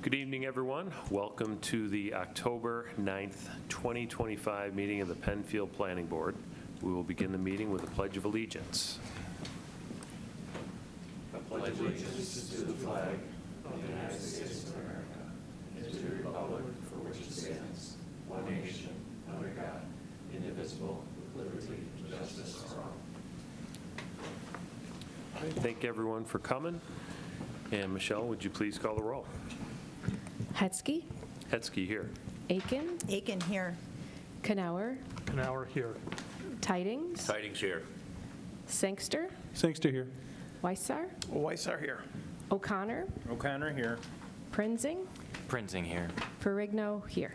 Good evening, everyone. Welcome to the October 9th, 2025 meeting of the Penfield Planning Board. We will begin the meeting with a Pledge of Allegiance. I pledge allegiance to the flag of the United States of America and to the republic for which it stands, one nation, under God, indivisible, with liberty and justice for all. Thank everyone for coming. And Michelle, would you please call the roll? Hetzke. Hetzke here. Aken. Aken here. Kanauer. Kanauer here. Tydings. Tydings here. Sangster. Sangster here. Weissar. Weissar here. O'Connor. O'Connor here. Prinzing. Prinzing here. Ferrigno here.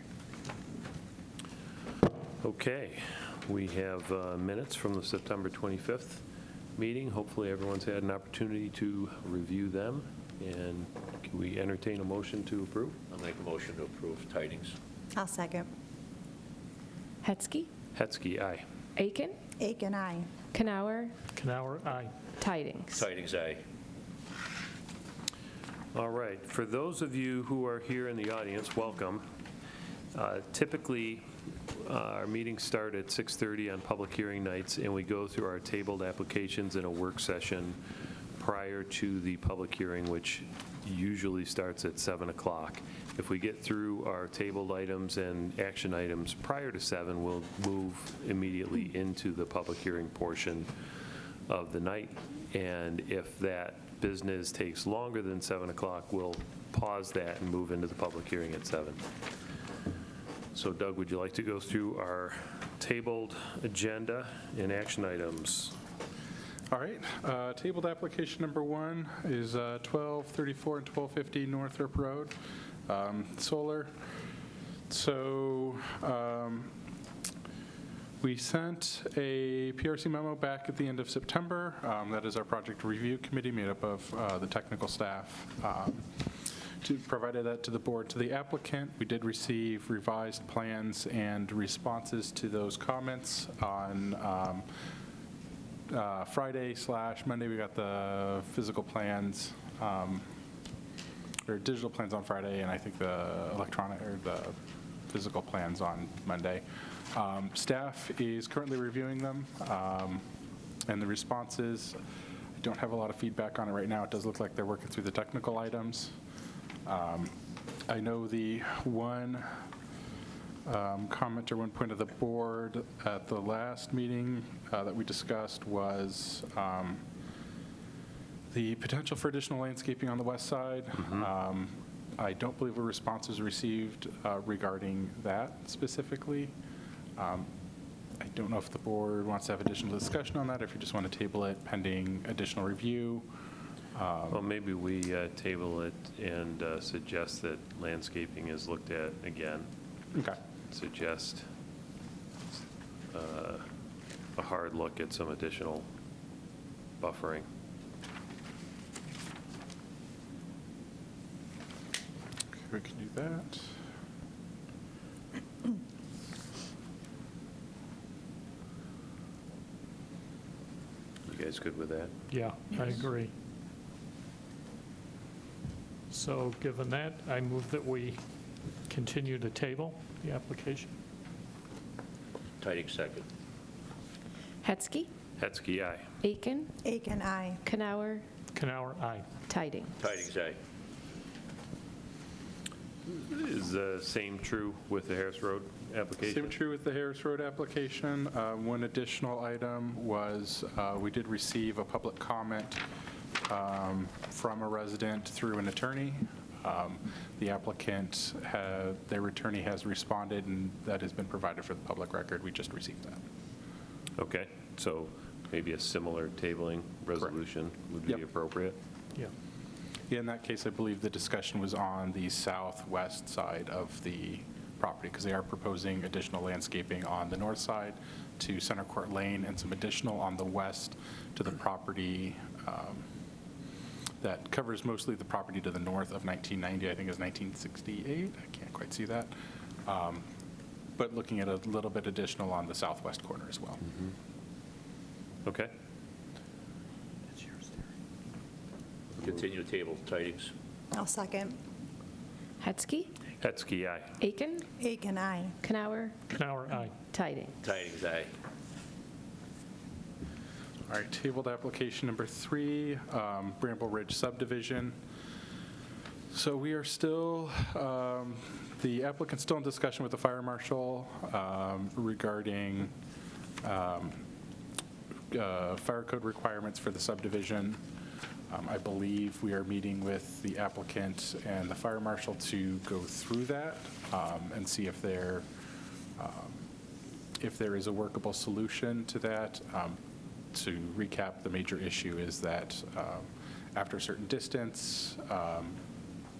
Okay, we have minutes from the September 25th meeting. Hopefully everyone's had an opportunity to review them. And can we entertain a motion to approve? I'll make a motion to approve Tydings. I'll second. Hetzke. Hetzke, aye. Aken. Aken, aye. Kanauer. Kanauer, aye. Tidings. Tydings, aye. All right, for those of you who are here in the audience, welcome. Typically, our meetings start at 6:30 on public hearing nights, and we go through our tabled applications in a work session prior to the public hearing, which usually starts at 7 o'clock. If we get through our tabled items and action items prior to 7, we'll move immediately into the public hearing portion of the night. And if that business takes longer than 7 o'clock, we'll pause that and move into the public hearing at 7. So Doug, would you like to go through our tabled agenda and action items? All right, tabled application number 1 is 1234 and 1250 Northrup Road, solar. So we sent a PRC memo back at the end of September. That is our project review committee made up of the technical staff. Provided that to the board. To the applicant, we did receive revised plans and responses to those comments on Friday/Monday. We got the physical plans or digital plans on Friday, and I think the electronic or the physical plans on Monday. Staff is currently reviewing them, and the responses, I don't have a lot of feedback on it right now. It does look like they're working through the technical items. I know the one comment or one point of the board at the last meeting that we discussed was the potential for additional landscaping on the west side. Mm-hmm. I don't believe a response was received regarding that specifically. I don't know if the board wants to have additional discussion on that, or if you just want to table it pending additional review. Well, maybe we table it and suggest that landscaping is looked at again. Okay. Suggest a hard look at some additional buffering. Okay, we can do that. You guys good with that? Yeah, I agree. So given that, I move that we continue to table the application. Tydings, second. Hetzke. Hetzke, aye. Aken. Aken, aye. Kanauer. Kanauer, aye. Tidings. Tydings, aye. Is the same true with the Harris Road application? Same true with the Harris Road application. One additional item was we did receive a public comment from a resident through an attorney. The applicant, their attorney has responded, and that has been provided for the public record. We just received that. Okay, so maybe a similar tabling resolution would be Yep. appropriate. Yeah. Yeah, in that case, I believe the discussion was on the southwest side of the property, because they are proposing additional landscaping on the north side to Center Court Lane, and some additional on the west to the property that covers mostly the property to the north of 1990, I think is 1968. I can't quite see that. But looking at a little bit additional on the southwest corner as well. Mm-hmm. Okay. Continue to table Tydings. I'll second. Hetzke, Hetzke, aye. Aken, Aken, aye. Kanauer, Kanauer, aye. Tydings. Tydings, aye. All right, tabled application number 3, Bramble Ridge subdivision. So we are still, the applicant's still in discussion with the fire marshal regarding fire code requirements for the subdivision. I believe we are meeting with the applicant and the fire marshal to go through that and see if there is a workable solution to that. To recap, the major issue is that after a certain distance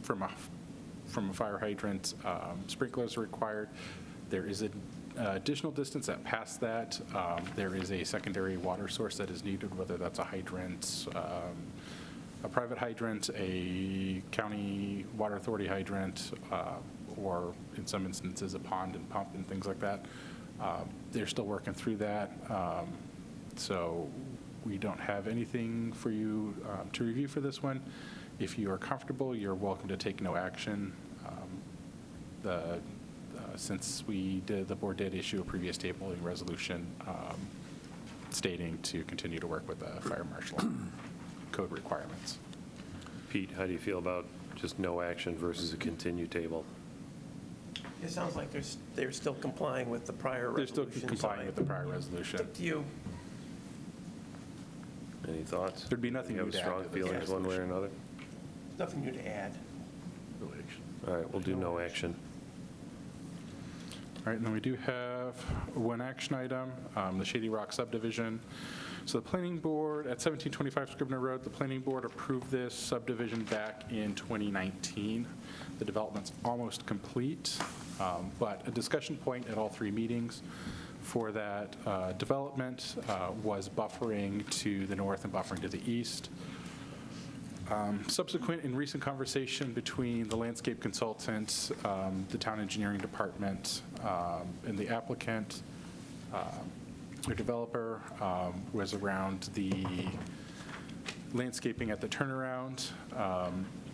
from a fire hydrant, sprinklers are required. There is an additional distance that past that, there is a secondary water source that is needed, whether that's a hydrant, a private hydrant, a county water authority hydrant, or in some instances a pond and pump and things like that. They're still working through that. So we don't have anything for you to review for this one. If you are comfortable, you're welcome to take no action. Since the board did issue a previous tabling resolution stating to continue to work with the fire marshal code requirements. Pete, how do you feel about just no action versus a continue table? It sounds like they're still complying with the prior They're still resolution. complying with the prior resolution. Up to you. Any thoughts? There'd be nothing You have new to add strong to this feelings one way or resolution. another? Nothing new to add. All right, we'll do no action. All right, and then we do have one action item, the Shady Rock subdivision. So the planning board, at 1725 Scribner Road, the planning board approved this subdivision back in 2019. The development's almost complete, but a discussion point at all 3 meetings for that development was buffering to the north and buffering to the east. Subsequent in recent conversation between the landscape consultant, the town engineering department, and the applicant, the developer, was around the landscaping at the turnaround.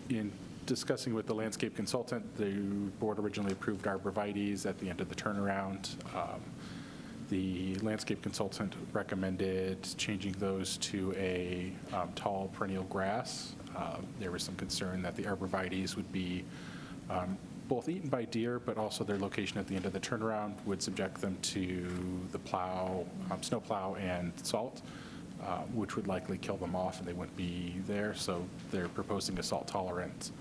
In discussing with the landscape consultant, the board originally approved arborvitaes at the end of the turnaround. The landscape consultant recommended changing those to a tall perennial grass. There was some concern that the arborvitaes would be both eaten by deer, but also their location at the end of the turnaround would subject them to the plow, snow plow and salt, which would likely kill them off and they wouldn't be there. So they're proposing a salt tolerant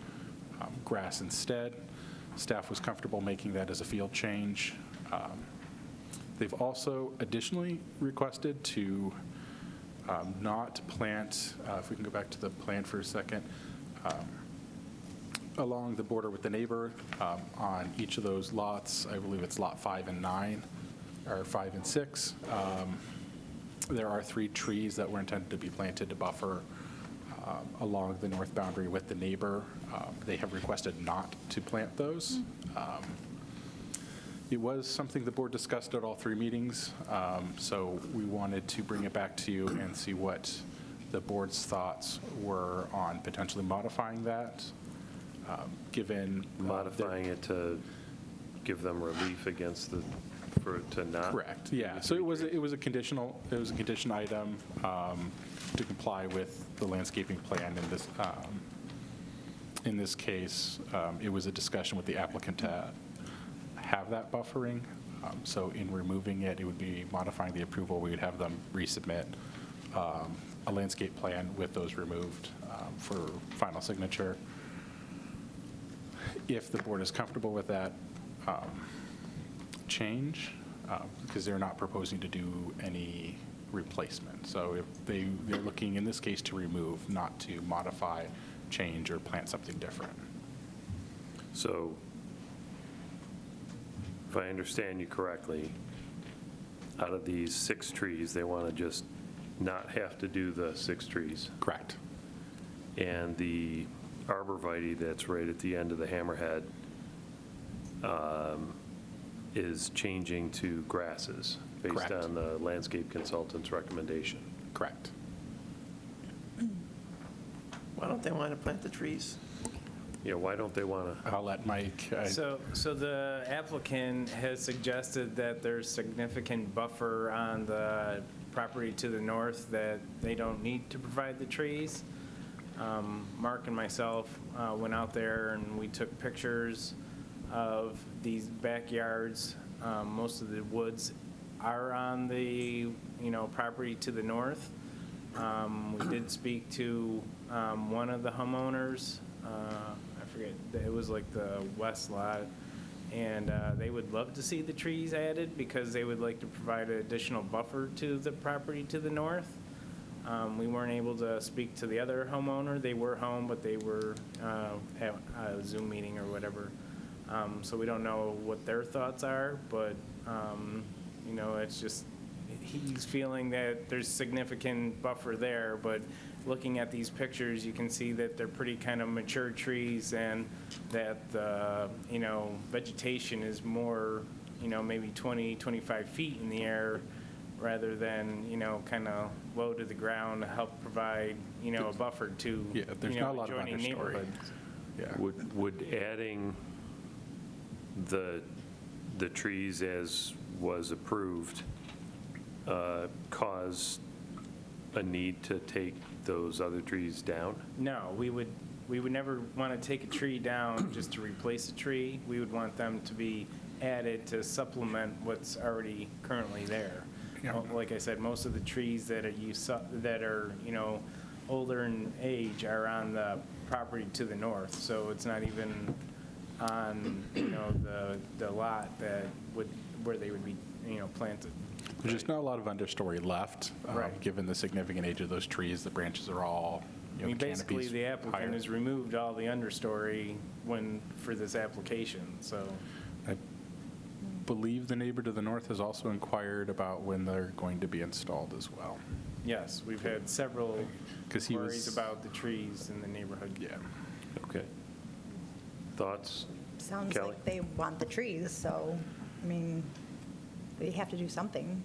grass instead. Staff was comfortable making that as a field change. They've also additionally requested to not plant, if we can go back to the plan for a second, along the border with the neighbor on each of those lots. I believe it's lot 5 and 9, or 5 and 6. There are 3 trees that were intended to be planted to buffer along the north boundary with the neighbor. They have requested not to plant those. It was something the board discussed at all 3 meetings, so we wanted to bring it back to you and see what the board's thoughts were on potentially modifying that, given Modifying it to give them relief against to not? Correct, yeah. So it was a condition item to comply with the landscaping plan in this case. It was a discussion with the applicant to have that buffering. So in removing it, it would be modifying the approval. We would have them resubmit a landscape plan with those removed for final signature. If the board is comfortable with that change, because they're not proposing to do any replacement. So if they're looking in this case to remove, not to modify, change, or plant something different. So if I understand you correctly, out of these 6 trees, they want to just not have to do the 6 trees. Correct. And the arborvitae that's right at the end of the hammerhead is changing to grasses based Correct. on the landscape consultant's recommendation. Correct. Why don't they want to plant the trees? why don't they want to? I'll let Mike, So the applicant has suggested that there's significant buffer on the property to the north that they don't need to provide the trees. Mark and myself went out there and we took pictures of these backyards. Most of the woods are on the, property to the north. We did speak to one of the homeowners. I forget, it was like the west lot. And they would love to see the trees added because they would like to provide an additional buffer to the property to the north. We weren't able to speak to the other homeowner. They were home, but they were at a Zoom meeting or whatever. So we don't know what their thoughts are, but, it's just, he's feeling that there's significant buffer there, but looking at these pictures, you can see that they're pretty kind of mature trees and that the, vegetation is more, maybe 20, 25 feet in the air rather than, kind of low to the ground to help provide, a buffer to, yeah, there's not a lot of adjoining understory. neighborhoods. Yeah. Would adding the trees as was approved cause a need to take those other trees down? No, we would never want to take a tree down just to replace a tree. We would want them to be added to supplement what's already currently there. Yeah. Like I said, most of the trees that are older in age are on the property to the north, so it's not even on the lot where they would be planted. There's just not a lot of understory left, Right. given the significant age of those trees. The branches are all, I mean, the basically, canopy's the applicant higher. has removed all the understory for this application, so. I believe the neighbor to the north has also inquired about when they're going to be installed as well. Yes, we've had several 'Cause he worries was- about the trees in the neighborhood. Yeah. Okay. Thoughts? Sounds Kelly? like they want the trees, so, I mean, they have to do something.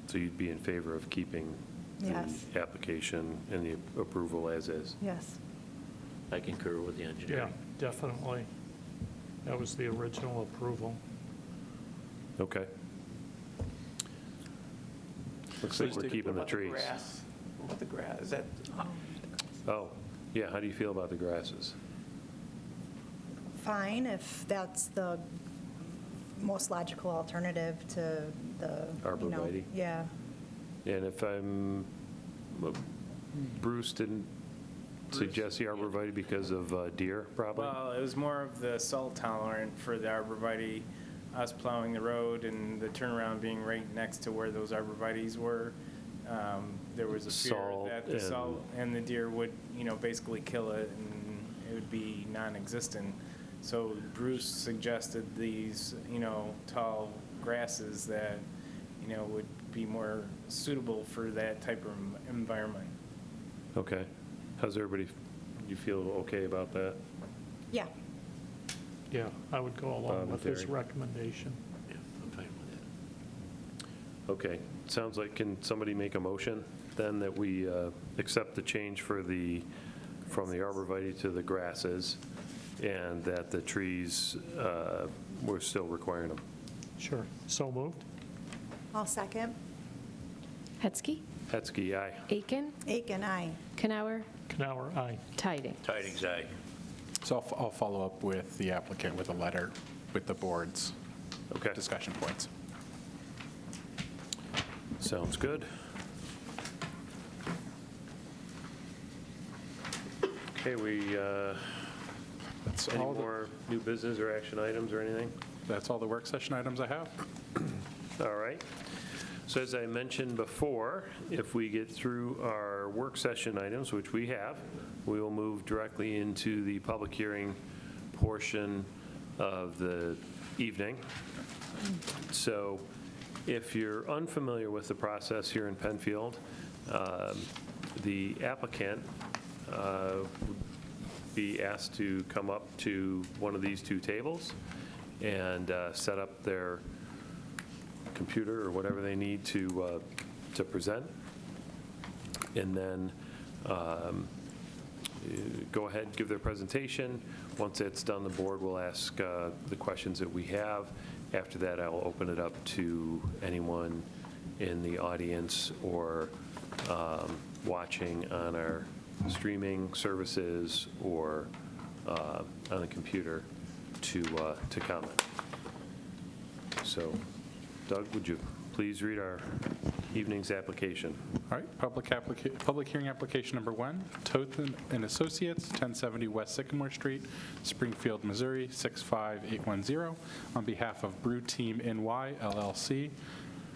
So you'd be in favor of keeping Yes. the application and the approval as is? Yes. I concur with the Yeah, engineering. definitely. That was the original approval. Okay. Looks like we're keeping the trees. What about the grass? Is that, Oh, yeah, how do you feel about the grasses? Fine, if that's the most logical alternative to the, Arborvitae? Yeah. And if Bruce didn't suggest the arborvitae because of deer, probably? Well, it was more of the salt tolerant for the arborvitae, us plowing the road and the turnaround being right next to where those arborvitaes were. There was a fear Salt that the and- salt and the deer would, basically kill it and it would be non-existent. So Bruce suggested these, tall grasses that, would be more suitable for that type of environment. Okay. How's everybody, you feel okay about that? Yeah. Yeah, I would go along with his Terry? recommendation. Yeah, I'm fine with that. Okay, sounds like, can somebody make a motion then that we accept the change from the arborvitae to the grasses, and that the trees, we're still requiring them? Sure. So moved? I'll second. Hetzke, Hetzke, aye. Aken, Aken, aye. Kanauer, Kanauer, aye. Tydings. Tydings, aye. So I'll follow up with the applicant with a letter with the board's Okay, discussion points. sounds good. Okay, That's any all, more new business or action items or anything? that's all the work session items I have. All right. So as I mentioned before, if we get through our work session items, which we have, we will move directly into the public hearing portion of the evening. So if you're unfamiliar with the process here in Penfield, the applicant would be asked to come up to one of these two tables and set up their computer or whatever they need to present. And then go ahead, give their presentation. Once it's done, the board will ask the questions that we have. After that, I will open it up to anyone in the audience or watching on our streaming services or on the computer to comment. So, Doug, would you please read our evening's application? All right, public hearing application number 1, Tothan and Associates, 1070 West Sycamore Street, Springfield, Missouri, 65810, on behalf of Brew Team NY LLC,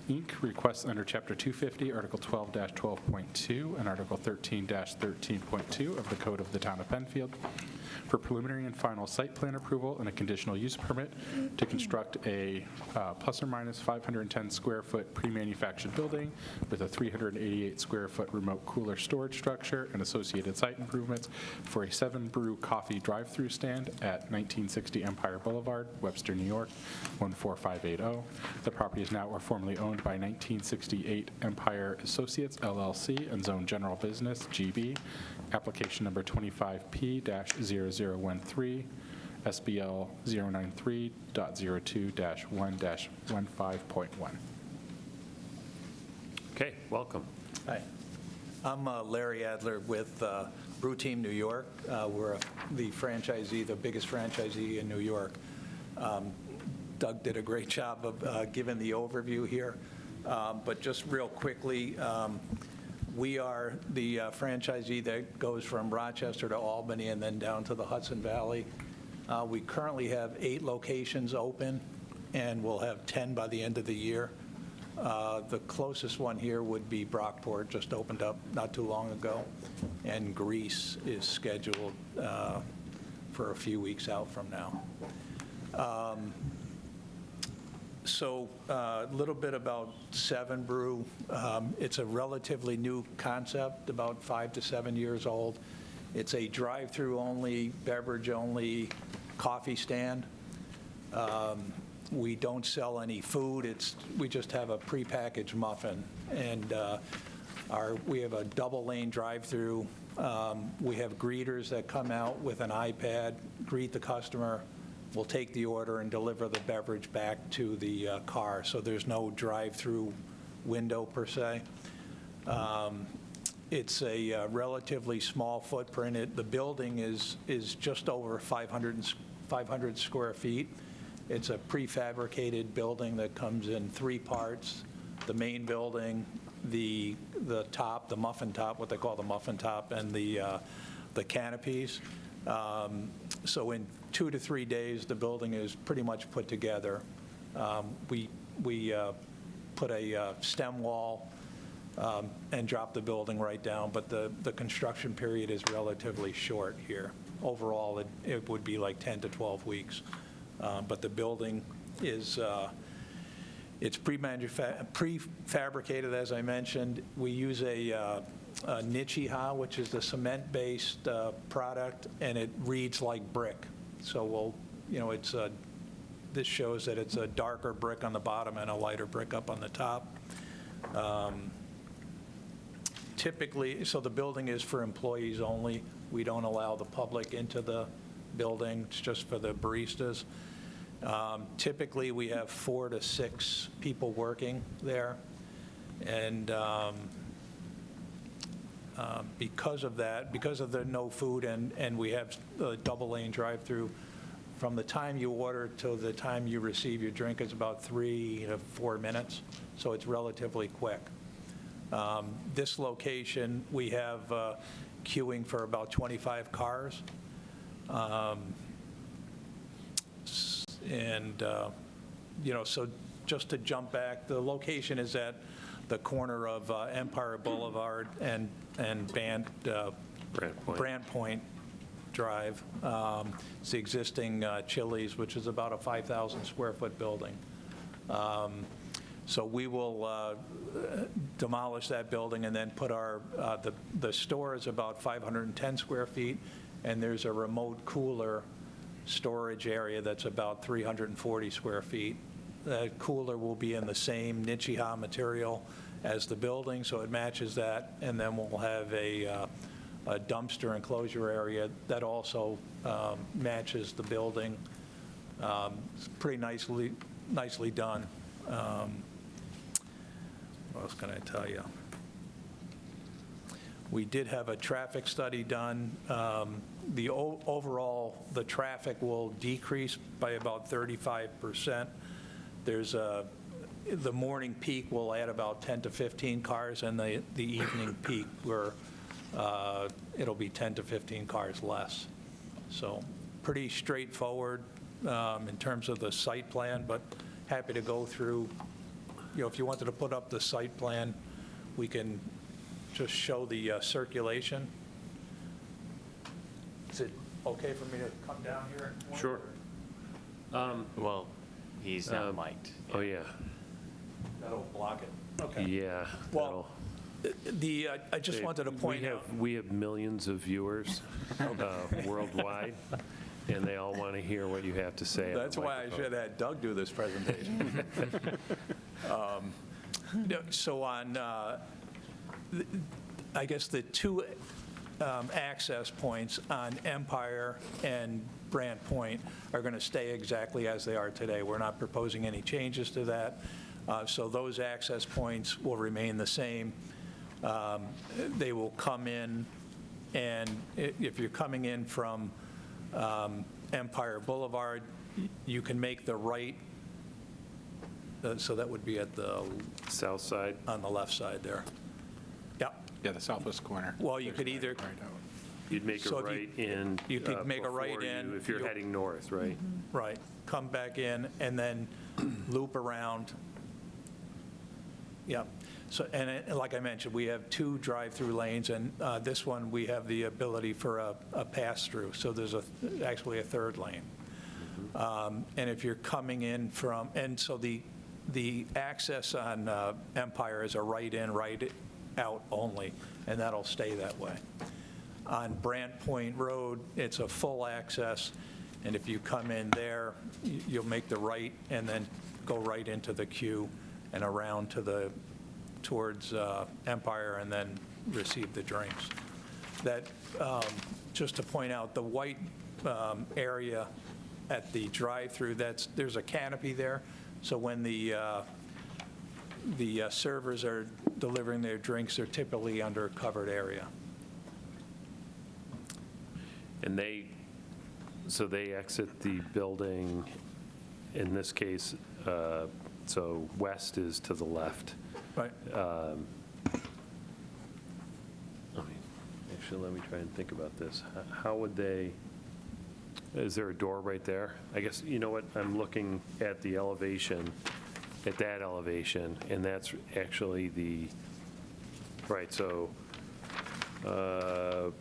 Inc., requests under Chapter 250, Article 12-12.2 and Article 13-13.2 of the Code of the Town of Penfield for preliminary and final site plan approval and a conditional use permit to construct a plus or minus 510 square foot pre-manufactured building with a 388 square foot remote cooler storage structure and associated site improvements for a 7 Brew coffee drive-through stand at 1960 Empire Boulevard, Webster, New York, 14580. The property is now or formerly owned by 1968 Empire Associates LLC and Zone General Business GB. Application number 25P-0013, SBL 093.02-1-15.1. Okay, welcome. Hi. I'm Larry Adler with Brew Team New York. We're the franchisee, the biggest franchisee in New York. Doug did a great job of giving the overview here. But just real quickly, we are the franchisee that goes from Rochester to Albany and then down to the Hudson Valley. We currently have 8 locations open, and we'll have 10 by the end of the year. The closest one here would be Brockport, just opened up not too long ago, and Greece is scheduled for a few weeks out from now. So a little bit about 7 Brew. It's a relatively new concept, about 5 to 7 years old. It's a drive-through only, beverage only coffee stand. We don't sell any food. We just have a prepackaged muffin. And we have a double lane drive-through. We have greeters that come out with an iPad, greet the customer. We'll take the order and deliver the beverage back to the car. So there's no drive-through window per se. It's a relatively small footprint. The building is just over 500 square feet. It's a prefabricated building that comes in 3 parts: the main building, the top, the muffin top, what they call the muffin top, and the canopies. So in 2 to 3 days, the building is pretty much put together. We put a stem wall and drop the building right down, but the construction period is relatively short here. Overall, it would be like 10 to 12 weeks. But the building is, it's prefabricated, as I mentioned. We use a nichiha, which is the cement-based product, and it reads like brick. So this shows that it's a darker brick on the bottom and a lighter brick up on the top. Typically, so the building is for employees only. We don't allow the public into the building. It's just for the baristas. Typically, we have 4 to 6 people working there. And because of that, because of the no food and we have the double lane drive-through, from the time you order to the time you receive your drink is about 3 to 4 minutes, so it's relatively quick. This location, we have queuing for about 25 cars. So just to jump back, the location is at the corner of Empire Boulevard and Brant Point Drive. It's the existing Chili's, which is about a 5,000 square foot building. So we will demolish that building and then put the store is about 510 square feet, and there's a remote cooler storage area that's about 340 square feet. The cooler will be in the same nichiha material as the building, so it matches that, and then we'll have a a dumpster enclosure area that also matches the building. It's pretty nicely done. What else can I tell you? We did have a traffic study done. Overall, the traffic will decrease by about 35%. The morning peak will add about 10 to 15 cars, and the evening peak where it'll be 10 to 15 cars less. So pretty straightforward in terms of the site plan, but happy to go through. If you wanted to put up the site plan, we can just show the circulation. Is it okay for me to come down here? Sure. Well, he's not mic'd. Oh, yeah. That'll block it. Okay. Yeah. Well, I just wanted to point out. We have millions of viewers worldwide, and they all want to hear what you have to say. That's why I should have had Doug do this presentation. So on, I guess the two access points on Empire and Brant Point are going to stay exactly as they are today. We're not proposing any changes to that. So those access points will remain the same. They will come in, and if you're coming in from Empire Boulevard, you can make the right, so that would be at the South side? on the left side there. Yeah. Yeah, the southwest corner. Well, you could either, Right out. You'd make a So if you- right in. you could make a right before you- in, If you're you'll- heading north, right? right, come back in and then loop around. Yeah. So, and like I mentioned, we have 2 drive-through lanes, and this one, we have the ability for a pass-through. So there's actually a 3rd lane. And if you're coming in from, and so the access on Empire is a right in, right out only, and that'll stay that way. On Brant Point Road, it's a full access, and if you come in there, you'll make the right and then go right into the queue and around towards Empire, and then receive the drinks. That, just to point out, the white area at the drive-through, there's a canopy there, so when the servers are delivering their drinks, they're typically under a covered area. And so they exit the building, in this case, so west is to the left. Right. Actually, let me try and think about this. How would they, is there a door right there? I guess, you know what, I'm looking at the elevation, at that elevation, and that's actually right, so the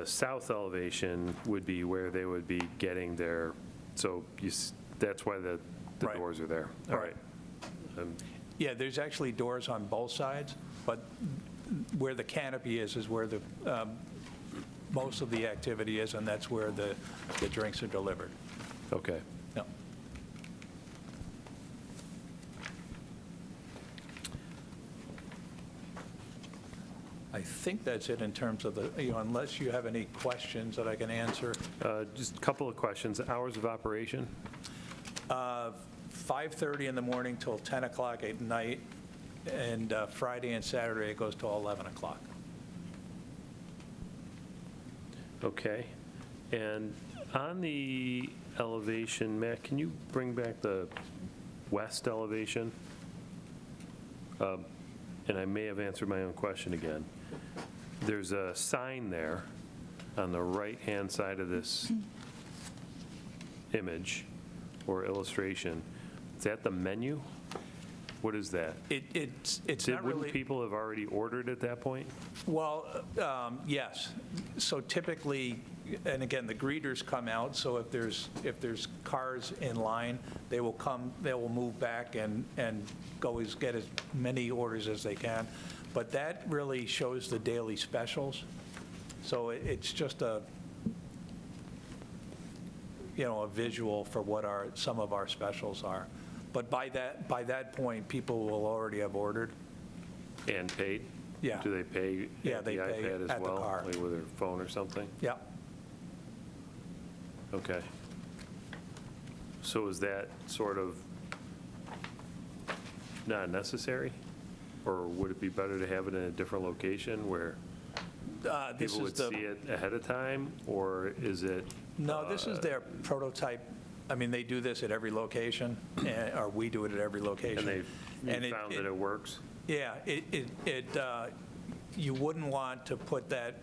south elevation would be where they would be getting their, so that's why the Right. doors are there. All Right. right. Yeah, there's actually doors on both sides, but where the canopy is where the most of the activity is, and that's where the drinks are delivered. Okay. Yeah. I think that's it in terms of unless you have any questions that I can answer. Just a couple of questions. Hours of operation? 5:30 in the morning till 10 o'clock at night, and Friday and Saturday it goes till 11 o'clock. Okay. And on the elevation, Matt, can you bring back the west elevation? And I may have answered my own question again. There's a sign there on the right-hand side of this image or illustration. Is that the menu? What is that? It's not Wouldn't really. people have already ordered at that point? Well, yes. So typically, and again, the greeters come out, so if there's cars in line, they will move back and go get as many orders as they can. But that really shows the daily specials. So it's just a visual for what some of our specials are. But by that point, people will already have ordered. And paid? Yeah. Do they pay Yeah, at the they pay iPad as at the well? car. Like with their phone or something? Yeah. Okay. So is that sort of not necessary? Or would it be better to have it in a different location where This people is would the. see it ahead of time? Or is it? No, this is their prototype. I mean, they do this at every location, or we do it at every location. And And you found that it works? Yeah, you wouldn't want to put that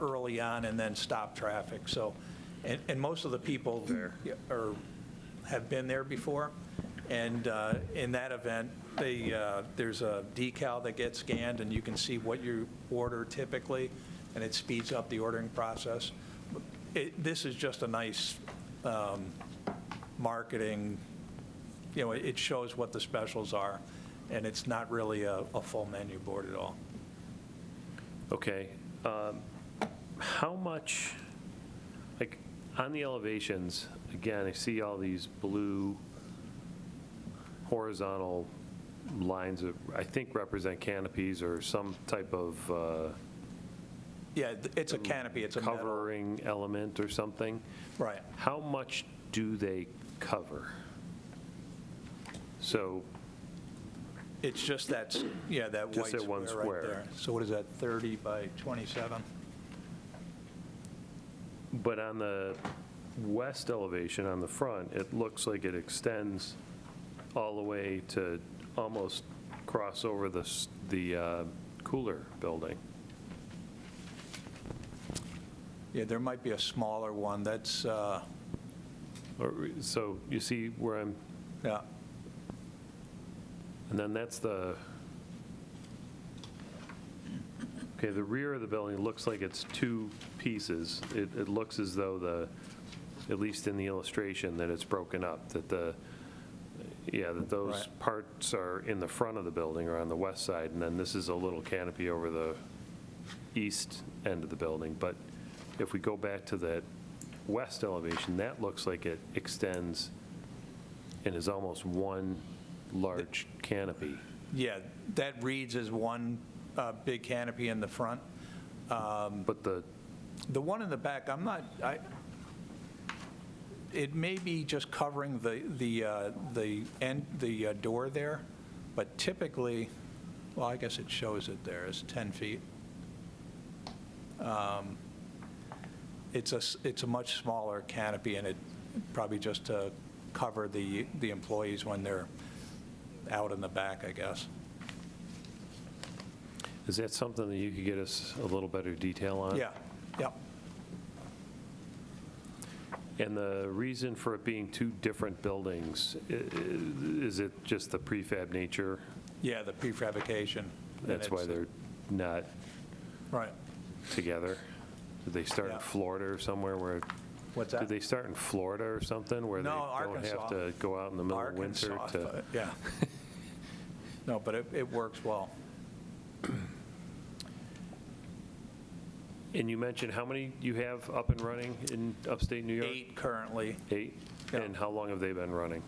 early on and then stop traffic, so, and most of the people have been there before, and in that event, there's a decal that gets scanned, and you can see what you order typically, and it speeds up the ordering process. This is just a nice marketing, it shows what the specials are, and it's not really a full menu board at all. Okay. How much, like, on the elevations, again, I see all these blue horizontal lines that I think represent canopies or some type of Yeah, it's a canopy, it's a metal. covering element or something. Right. How much do they cover? So, It's just that, yeah, that white Just that square one right square. there. So what is that, 30 by 27? but on the west elevation on the front, it looks like it extends all the way to almost cross over the cooler building. Yeah, there might be a smaller one, that's, So you see where I'm, yeah, and then that's the, okay, the rear of the building looks like it's two pieces. It looks as though at least in the illustration, that it's broken up, that that those Right. parts are in the front of the building or on the west side, and then this is a little canopy over the east end of the building. But if we go back to that west elevation, that looks like it extends and is almost one large canopy. yeah, that reads as one big canopy in the front. But The one in the back, it may be just covering the door there, but typically, well, I guess it shows it there as 10 feet. It's a much smaller canopy, and it probably just to cover the employees when they're out in the back, I guess. is that something that you could get us a little better detail on? Yeah, yeah. And the reason for it being two different buildings, is it just the prefab nature? Yeah, the prefabrication. That's why they're not Right. together? Did they start Yeah. in Florida or somewhere where? What's that? Did they start in Florida or something where they No, don't have Arkansas. to go out in the middle of winter Arkansas, to? yeah. No, but it works well. And you mentioned how many you have up and running in upstate New York? 8 currently. 8? Yeah. And how long have they been running?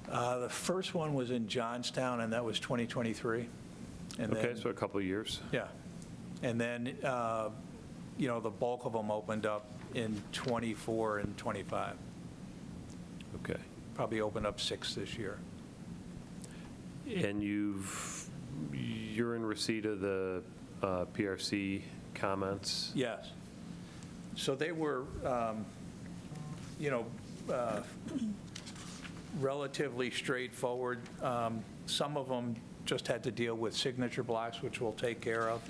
The first one was in Johnstown, and that was 2023. And Okay, then- so a couple of years. Yeah. And then, the bulk of them opened up in '24 and '25. Okay. Probably opened up 6 this year. And you're in receipt of the PRC comments? Yes. So they were, relatively straightforward. Some of them just had to deal with signature blocks, which we'll take care of.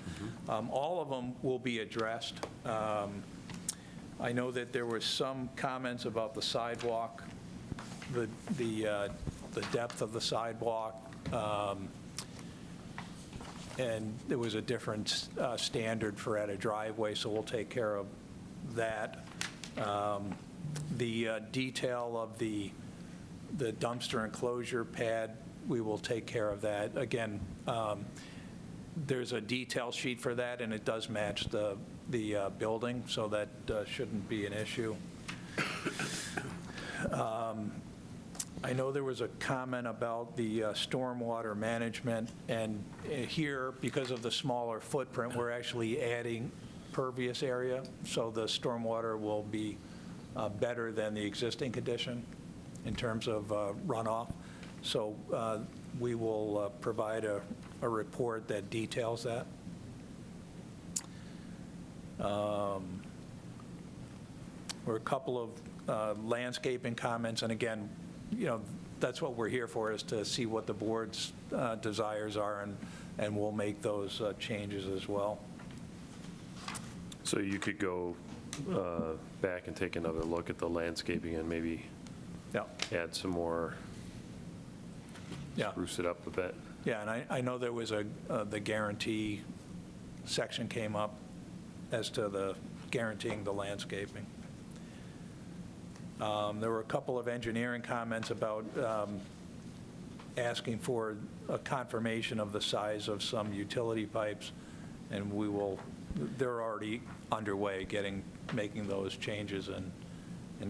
All of them will be addressed. I know that there were some comments about the sidewalk, the depth of the sidewalk, and there was a different standard for at a driveway, so we'll take care of that. The detail of the dumpster enclosure pad, we will take care of that. Again, there's a detail sheet for that, and it does match the building, so that shouldn't be an issue. I know there was a comment about the stormwater management, and here, because of the smaller footprint, we're actually adding pervious area, so the stormwater will be better than the existing condition in terms of runoff. So we will provide a report that details that. There were a couple of landscaping comments, and again, that's what we're here for, is to see what the board's desires are, and we'll make those changes as well. So you could go back and take another look at the landscaping and maybe Yeah. add some more, Yeah. spruce it up a bit. Yeah, and I know there was the guarantee section came up as to the guaranteeing the landscaping. There were a couple of engineering comments about asking for a confirmation of the size of some utility pipes, and they're already underway making those changes and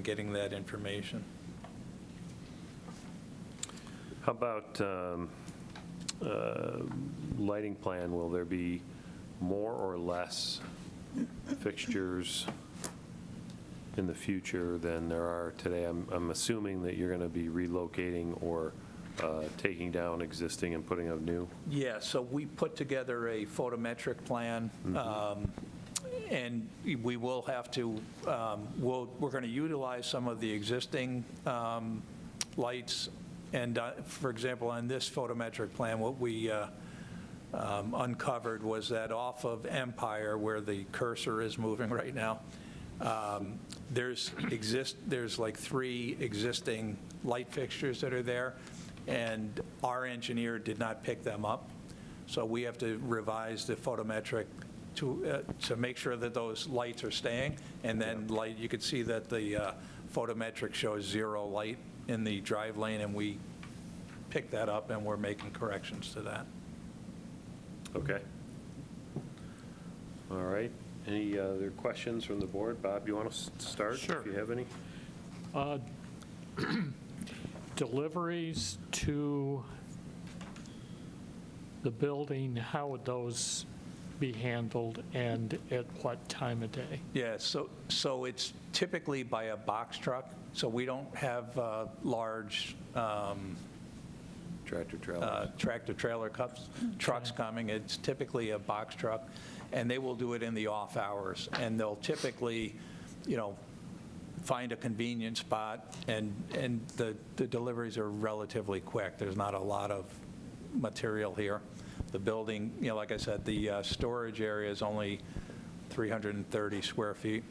getting that information. How about lighting plan? Will there be more or less fixtures in the future than there are today? I'm assuming that you're going to be relocating or taking down existing and putting up new. Yeah, so we put together a photometric plan, and we will have to, we're going to utilize some of the existing lights. And for example, on this photometric plan, what we uncovered was that off of Empire, where the cursor is moving right now, there's like 3 existing light fixtures that are there, and our engineer did not pick them up. So we have to revise the photometric to make sure that those lights are staying. And then you could see that the photometric shows 0 light in the drive lane, and we picked that up, and we're making corrections to that. Okay. All right. Any other questions from the board? Bob, you want to start? Sure. If you have any? Deliveries to the building, how would those be handled, and at what time of day? Yeah, so it's typically by a box truck, so we don't have large tractor-trailer trucks coming. It's typically a box truck, and they will do it in the off hours, and they'll typically, find a convenient spot, and the deliveries are relatively quick. There's not a lot of material here. The building, like I said, the storage area is only 330 square feet,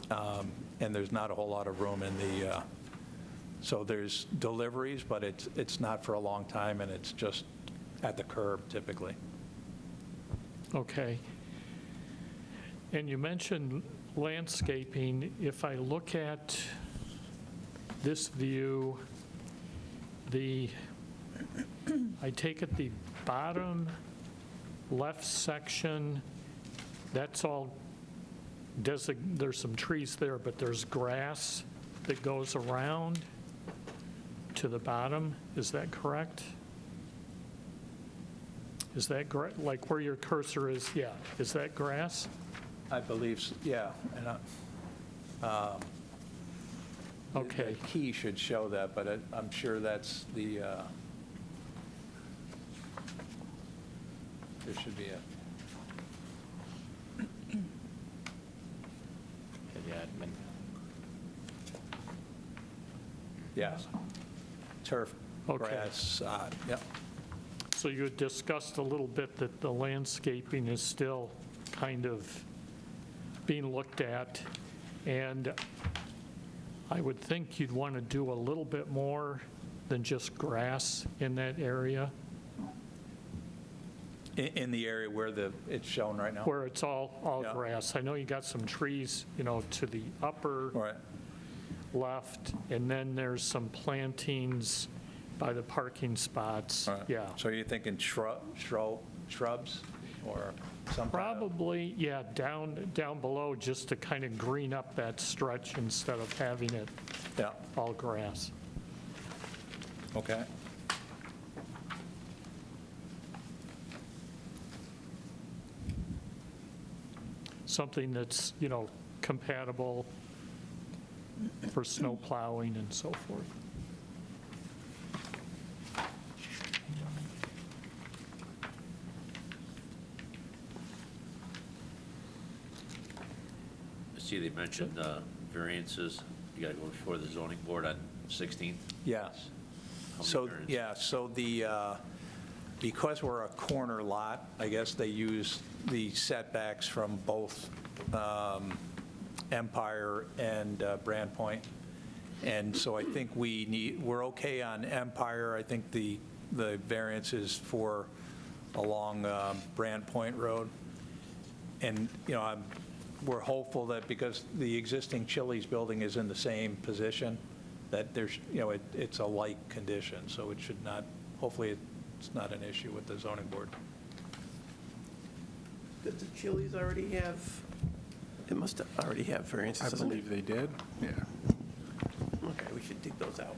and there's not a whole lot of room in the, so there's deliveries, but it's not for a long time, and it's just at the curb typically. Okay. And you mentioned landscaping. If I look at this view, I take it the bottom left section, that's all, there's some trees there, but there's grass that goes around to the bottom. Is that correct? Is that like where your cursor is? Yeah. Is that grass? I believe, yeah. And Okay. the key should show that, but I'm sure that's the, there should be a, The admin. yes, turf, Okay. grass, sod, yep. So you had discussed a little bit that the landscaping is still kind of being looked at, and I would think you'd want to do a little bit more than just grass in that area, In the area where it's shown right now? where it's all Yeah. grass. I know you got some trees, to the upper Right. left, and then there's some plantings by the parking spots. Right. Yeah. So you're thinking shrubs or some? Probably, yeah, down below, just to kind of green up that stretch instead of having it Yeah, all grass. Okay. Something that's, compatible for snow plowing and so forth. I see they mentioned variances. You got to go before the zoning board on 16th. Yes. How many So, variances? yeah, so because we're a corner lot, I guess they use the setbacks from both Empire and Brand Point. And so I think we're okay on Empire. I think the variance is for along Brand Point Road. And, we're hopeful that because the existing Chili's building is in the same position, that there's, it's a like condition, so it should not, hopefully it's not an issue with the zoning board. Does the Chili's already have, it must already have variances, I doesn't it? believe they did, yeah. Okay, we should dig those out.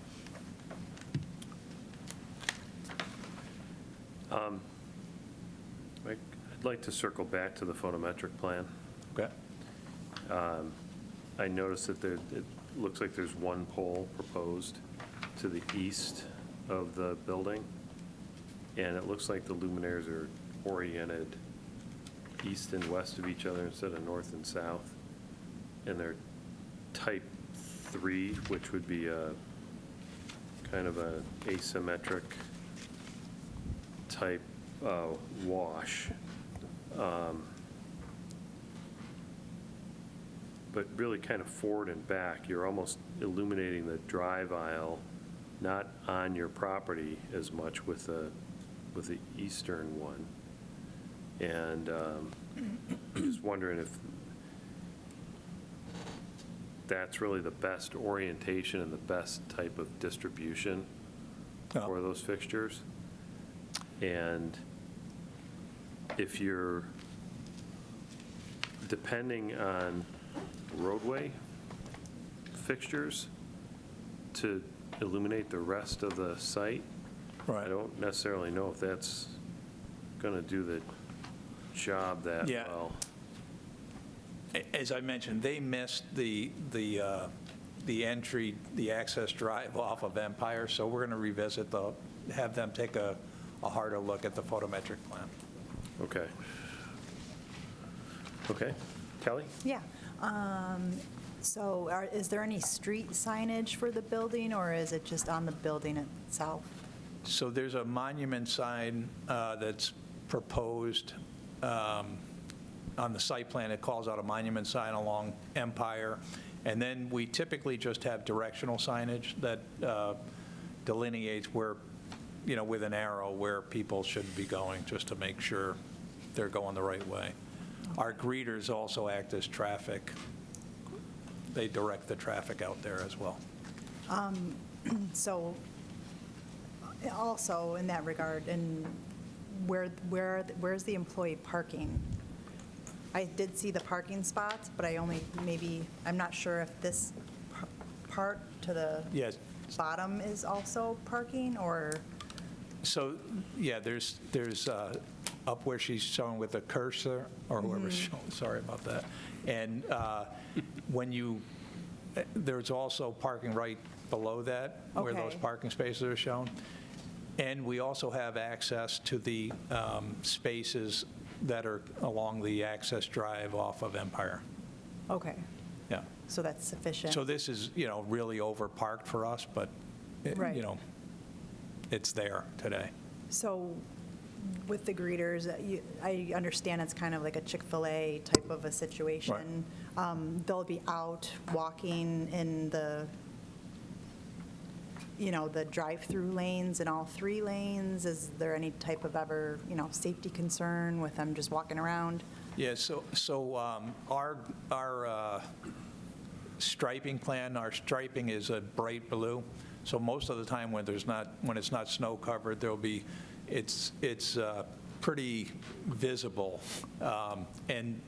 I'd like to circle back to the photometric plan. Okay? I noticed that it looks like there's one pole proposed to the east of the building, and it looks like the luminaires are oriented east and west of each other instead of north and south, and they're type 3, which would be a kind of a asymmetric type wash. But really kind of forward and back, you're almost illuminating the drive aisle, not on your property as much with the eastern one. And just wondering if that's really the best orientation and the best type of distribution Oh. for those fixtures. And if you're, depending on roadway fixtures to illuminate the rest of the site, Right. I don't necessarily know if that's going to do the job that Yeah. well. As I mentioned, they missed the entry, the access drive off of Empire, so we're going to revisit have them take a harder look at the photometric plan. Okay. Okay. Kelly? Yeah. So is there any street signage for the building, or is it just on the building itself? So there's a monument sign that's proposed on the site plan. It calls out a monument sign along Empire. And then we typically just have directional signage that delineates where, with an arrow, where people should be going, just to make sure they're going the right way. Our greeters also act as traffic. They direct the traffic out there as well. So also in that regard, and where's the employee parking? I did see the parking spots, but I'm not sure if this part to the Yes. bottom is also parking, or? So, yeah, there's up where she's showing with the cursor, or whoever's showing, sorry about that. And there's also parking right below that, where those Okay. parking spaces are shown. And we also have access to the spaces that are along the access drive off of Empire. Okay, Yeah. so that's sufficient? So this is, really over-parked for us, but, Right. it's there today. So with the greeters, I understand it's kind of like a Chick-Fil-A type of a situation. They'll be out walking in the drive-through lanes in all 3 lanes. Is there any type of ever, safety concern with them just walking around? Yeah, so our striping plan, our striping is a bright blue. So most of the time when it's not snow covered, it's pretty visible. And,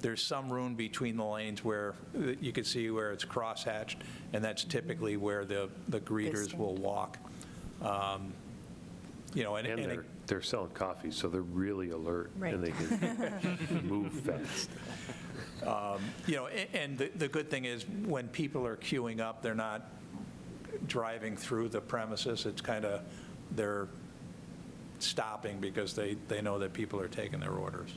there's some room between the lanes where you can see where it's crosshatched, and that's typically where the greeters will walk. You know, And they're selling coffee, so they're really alert. Right. And they can move fast. You know, and the good thing is, when people are queuing up, they're not driving through the premises. It's kind of, they're stopping because they know that people are taking their orders.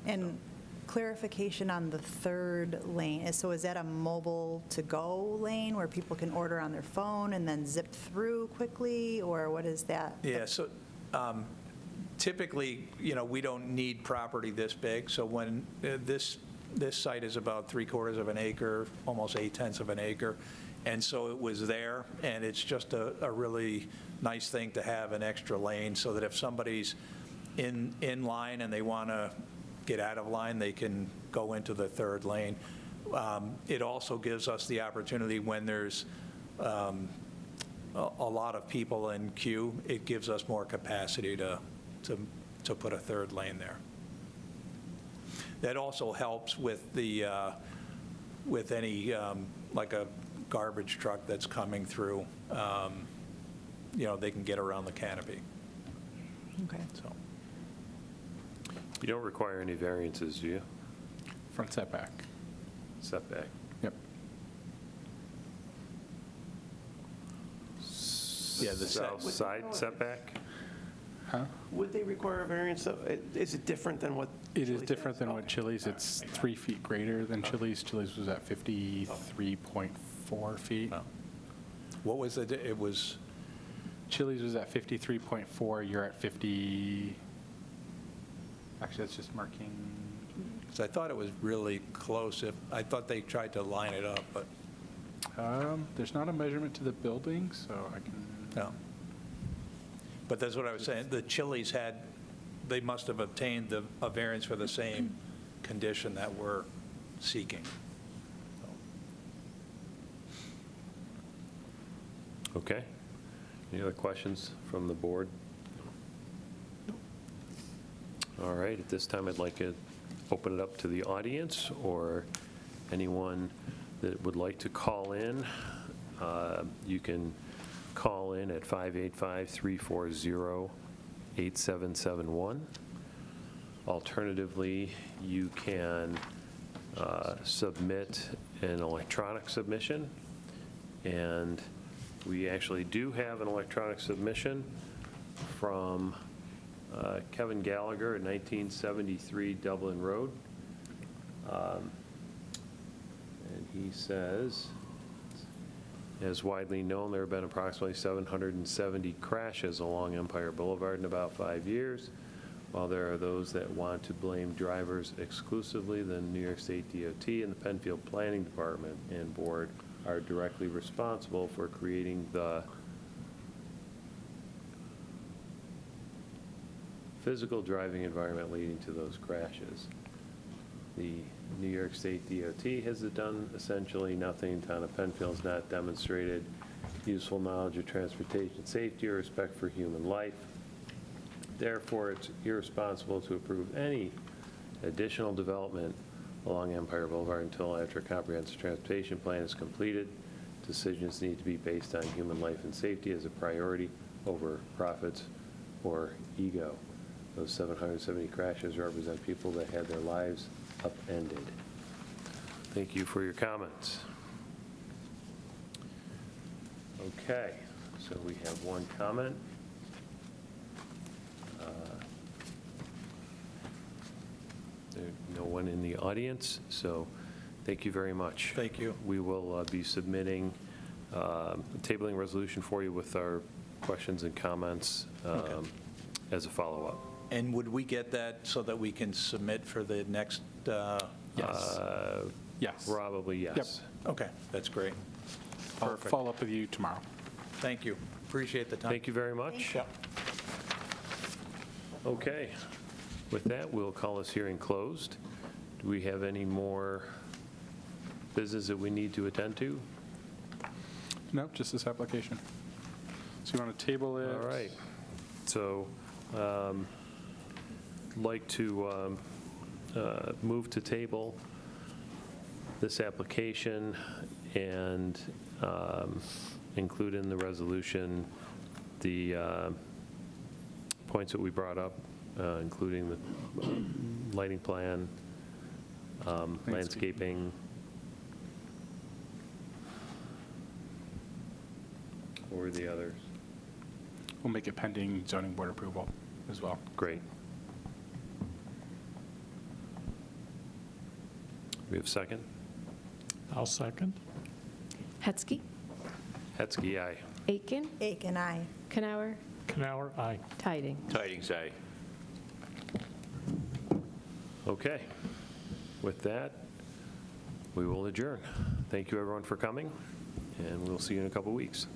And clarification on the third lane, so is that a mobile to-go lane where people can order on their phone and then zip through quickly, or what is that? Yeah, so typically, you know, we don't need property this big, so when this site is about 3/4 of an acre, almost 8/10 of an acre, and so it was there, and it's just a really nice thing to have an extra lane, so that if somebody's in line and they want to get out of line, they can go into the third lane. It also gives us the opportunity when there's a lot of people in queue, it gives us more capacity to put a third lane there. That also helps with with any, like a garbage truck that's coming through, you know, they can get around the canopy, Okay. so. You don't require any variances, do you? Front setback. Setback. Yep. Yeah, the South side setback? Huh? Would they require a variance, though? Is it different than what? It is Chili's different has? than what Chili's. It's 3 feet greater than Chili's. Chili's was at 53.4 feet. Oh. What was it? It was, Chili's was at 53.4, you're at 50, actually, that's just marking, because I thought it was really close. I thought they tried to line it up, but there's not a measurement to the building, so I can, no. But that's what I was saying. The Chili's they must have obtained a variance for the same condition that we're seeking. Okay. Any other questions from the board? All right, at this time, I'd like to open it up to the audience or anyone that would like to call in. You can call in at 585-340-8771. Alternatively, you can submit an electronic submission, and we actually do have an electronic submission from Kevin Gallagher at 1973 Dublin Road. And he says, as widely known, there have been approximately 770 crashes along Empire Boulevard in about 5 years. While there are those that want to blame drivers exclusively, the New York State DOT and the Penfield Planning Department and Board are directly responsible for creating the physical driving environment leading to those crashes. The New York State DOT has done essentially nothing. Town of Penfield's not demonstrated useful knowledge of transportation safety or respect for human life. Therefore, it's irresponsible to approve any additional development along Empire Boulevard until after a comprehensive transportation plan is completed. Decisions need to be based on human life and safety as a priority over profits or ego. Those 770 crashes represent people that had their lives upended. Thank you for your comments. Okay, so we have one comment. There's no one in the audience, so thank you very much. Thank you. We will be submitting a tabling resolution for you with our questions and comments as a follow-up. And would we get that so that we can submit for the next? yes. Yes. Probably yes. Okay, that's great. I'll Perfect. follow up with you tomorrow. Thank you. Appreciate the time. Thank you very much. Yep. Okay. With that, we'll call this hearing closed. Do we have any more business that we need to attend to? No, just this application. So you want to table it? All right. So, like to move to table this application and include in the resolution the points that we brought up, including the lighting plan, landscaping, or the others. We'll make it pending zoning board approval as well. Great. We have a second? I'll second. Hetzke, Hetzke, aye. Aken, Aken, aye. Kanauer, Kanauer, aye. Tyding. Tydings, aye. Okay. With that, we will adjourn. Thank you, everyone, for coming, and we'll see you in a couple weeks.